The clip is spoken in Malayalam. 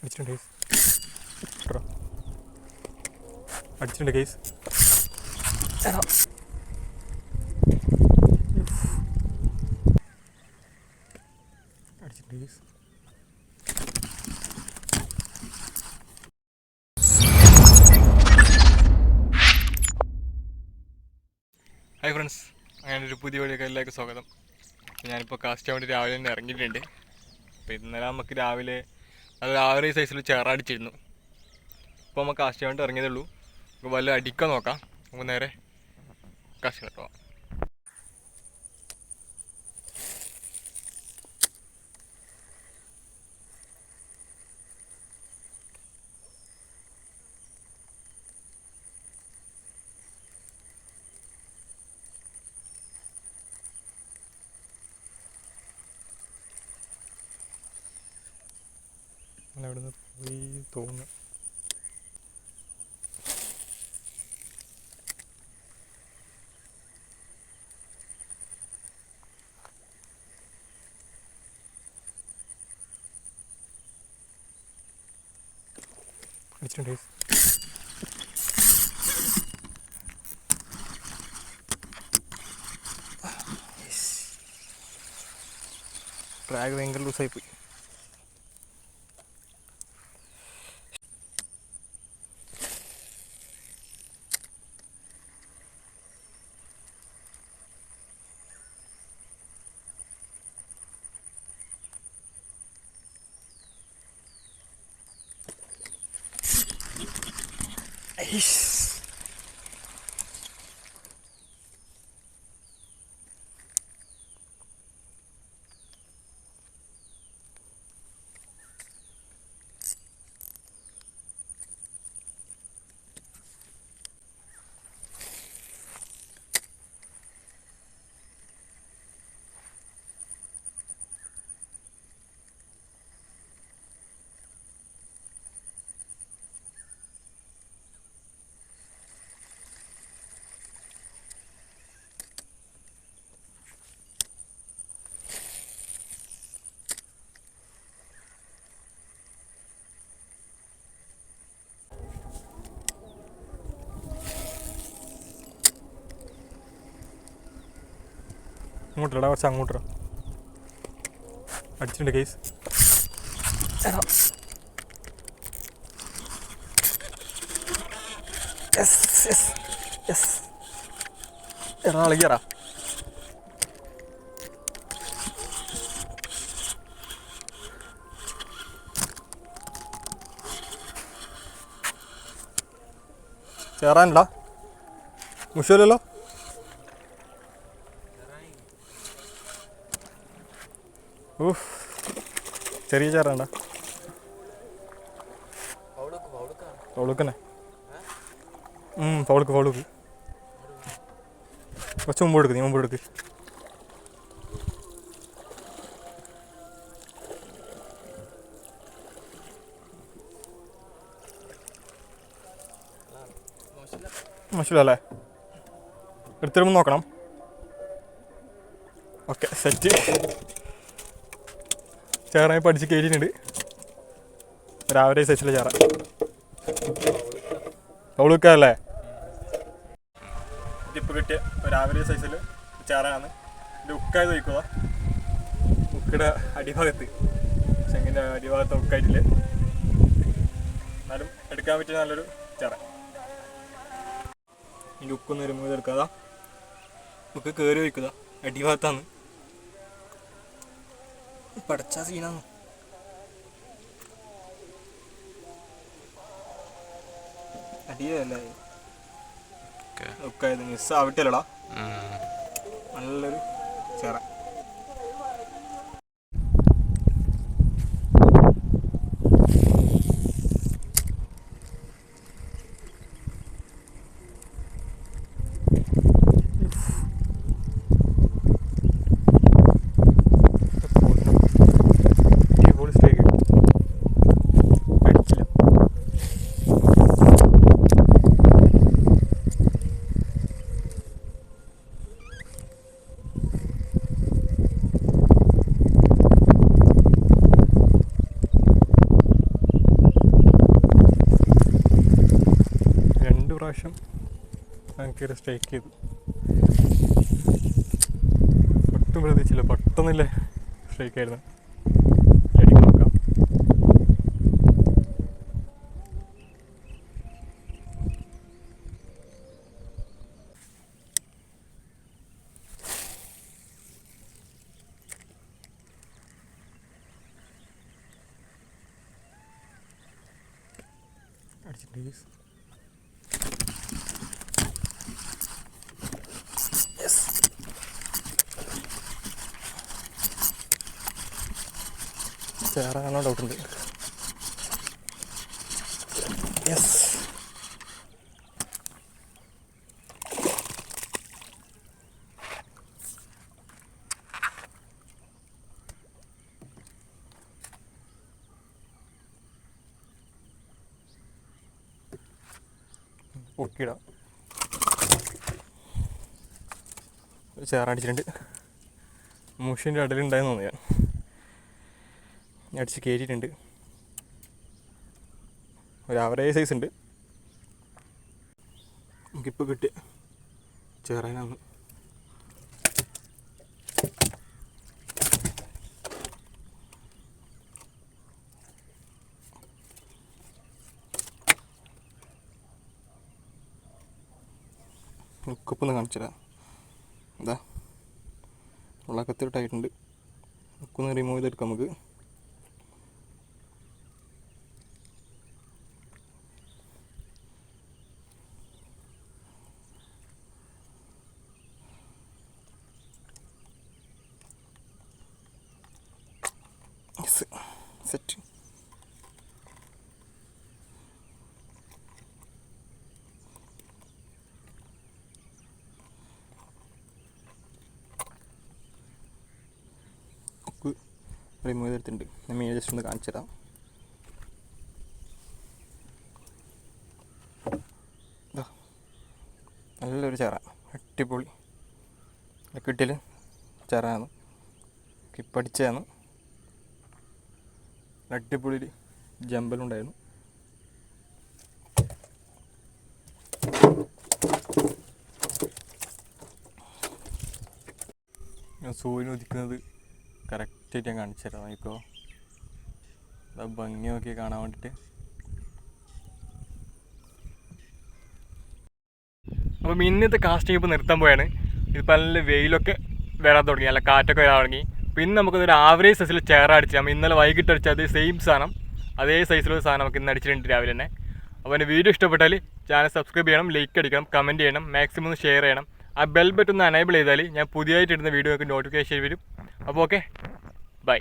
അടിച്ചിട്ടുണ്ട് അടിച്ചിട്ടുണ്ട് കേസ് അടിച്ചിട്ടുണ്ട് കേസ്. ഹായ് ഫ്രണ്ട്സ്, അങ്ങനെ ഒരു പുതിയ വീഡിയോക്ക് എല്ലാവർക്കും സ്വാഗതം. ഞാനിപ്പോൾ കാസ്റ്റ് ചെയ്യാൻ വേണ്ടി രാവിലെ തന്നെ ഇറങ്ങിയിട്ടുണ്ട്. അപ്പോൾ ഇന്നലെ നമുക്ക് രാവിലെ നല്ല ആവറേജ് സൈസിൽ ചേറാടിച്ചിരുന്നു. ഇപ്പോൾ നമുക്ക് കാസ്റ്റ് ചെയ്യാൻ വേണ്ടി ഇറങ്ങിയതേ ഉള്ളൂ. നമുക്ക് വല്ല അടിക്കാൻ നോക്കാം. നമുക്ക് നേരെ കാസ്റ്റ് കേട്ടോ. അവിടെ നിന്ന് പോയി തോന്നുന്നു. അടിച്ചിട്ടുണ്ട്. ട്രാഗ് ഭയങ്കര ലൂസായിപ്പോയി. അങ്ങോട്ടില്ലടാ, കുറച്ച് അങ്ങോട്ടിടാ. അടിച്ചിട്ടുണ്ട് കേസ്. എടാ കളിക്കറാ. ചേറാനില്ല, മുഷൂലല്ലോ. ചെറിയ ചേറണ്ട, ഫൗളുക്കന്നെ. ഫൗളുക്ക് കുറച്ച് മുമ്പ് എടുക്ക്, നീ മുമ്പ് എടുക്ക്. മോശമല്ലേ? എടുത്തിരുമ്പോൾ നോക്കണം. Okay, set. ചേറായി പഠിച്ച് കയറ്റിയിട്ടുണ്ട്. രാവിലെ സൈസിലെ ചേറ അവളുക്കല്ലേ. ഇതിപ്പോൾ കിട്ടിയ രാവിലെ സൈസിൽ ചേറാണ്. ഇത് ഉക്കായത് വയ്ക്കുക. ഉക്കയുടെ അടിഭാഗത്ത്, ചെങ്ങിൻ്റെ അടിഭാഗത്ത് ഉക്കായിട്ടില്ല. എന്നാലും എടുക്കാൻ പറ്റിയ നല്ലൊരു ചേറ. ഇതിൻ്റെ ഉക്കൊന്ന് റിമൂവ് ചെയ്തെടുക്കാതാ. ഉക്ക് കയറി വയ്ക്കുക അടിഭാഗത്താണ്. പടച്ച സീനാണ്. അടിയല്ലേ ഒക്കെ ഇത് മിസ് ആവട്ടല്ലടാ. നല്ലൊരു ചേറ. ഭയങ്കര സ്ട്രൈക്ക് ചെയ്തു. ഒട്ടും പ്രതീക്ഷിച്ചില്ല, പെട്ടെന്നില്ലേ സ്ട്രൈക്ക് ആയിരുന്നു. അടിക്ക് നോക്കാം. അടിച്ചിട്ടുണ്ട്. ചേറാനോ ഡൗട്ടുണ്ട്. യെസ്, പൊക്കിയിടാം. ചേറാടിച്ചിട്ടുണ്ട്. മുഷിൻ്റെ അടലുണ്ടായെന്ന് തോന്നുന്നു. ഞാൻ അടിച്ച് കയറ്റിയിട്ടുണ്ട്. ഒരു ആവറേജ് സൈസ് ഉണ്ട്. നമുക്കിപ്പോൾ കിട്ടിയ ചേറാനാണ്. ഉക്കൊപ്പൊന്ന് കാണിച്ചുതരാം. എന്താ ഉള്ള കത്തിട്ടായിട്ടുണ്ട്. ഉക്കൊന്ന് റിമൂവ് ചെയ്തെടുക്കാം നമുക്ക്. സെറ്റ്. റിമൂവ് ചെയ്തെടുത്തിട്ടുണ്ട്. ഞാൻ മീൻ ജസ്റ്റ് ഒന്ന് കാണിച്ചു തരാം. നല്ലൊരു ചേറ, അടിപൊളി കിട്ടിയാൽ ചേറാണ്. കിപ്പടിച്ചാണ്. അടിപൊളി ജമ്പലുണ്ടായിരുന്നു. ഞാൻ സൂര്യൻ ഉദിക്കുന്നത് കറക്റ്റായിട്ട് ഞാൻ കാണിച്ചു തരാം. ഇപ്പോൾ ഭംഗി നോക്കി കാണാൻ വേണ്ടിയിട്ട്. അപ്പോൾ ഇന്നത്തെ കാസ്റ്റിംഗ് ഇപ്പോൾ നിർത്താൻ പോയാണ്. ഇതിപ്പോൾ നല്ല വെയിലൊക്കെ വരാൻ തുടങ്ങി, നല്ല കാറ്റൊക്കെ വരാൻ തുടങ്ങി. പിന്നെ നമുക്കൊരു ആവറേജ് സൈസിൽ ചേറാടിച്ച് നമ്മൾ ഇന്നലെ വൈകിട്ട് അടിച്ച അതേ സെയിം സാധനം, അതേ സൈസിലുള്ള സാധനം നമുക്ക് ഇന്ന് അടിച്ചിട്ടുണ്ട് രാവിലെ തന്നെ. അപ്പോൾ എൻ്റെ വീഡിയോ ഇഷ്ടപ്പെട്ടാൽ ചാനൽ സബ്സ്ക്രൈബ് ചെയ്യണം, ലൈക്ക് അടിക്കണം, കമൻറ്റ് ചെയ്യണം, മാക്സിമം ഒന്ന് ഷെയർ ചെയ്യണം. ആ ബെൽ ബട്ടൺ ഒന്ന് എനേബിൾ ചെയ്താൽ ഞാൻ പുതിയതായിട്ട് ഇടുന്ന വീഡിയോ നോട്ടിഫിക്കേഷൻ വരും. അപ്പോൾ ഓക്കെ, ബൈ.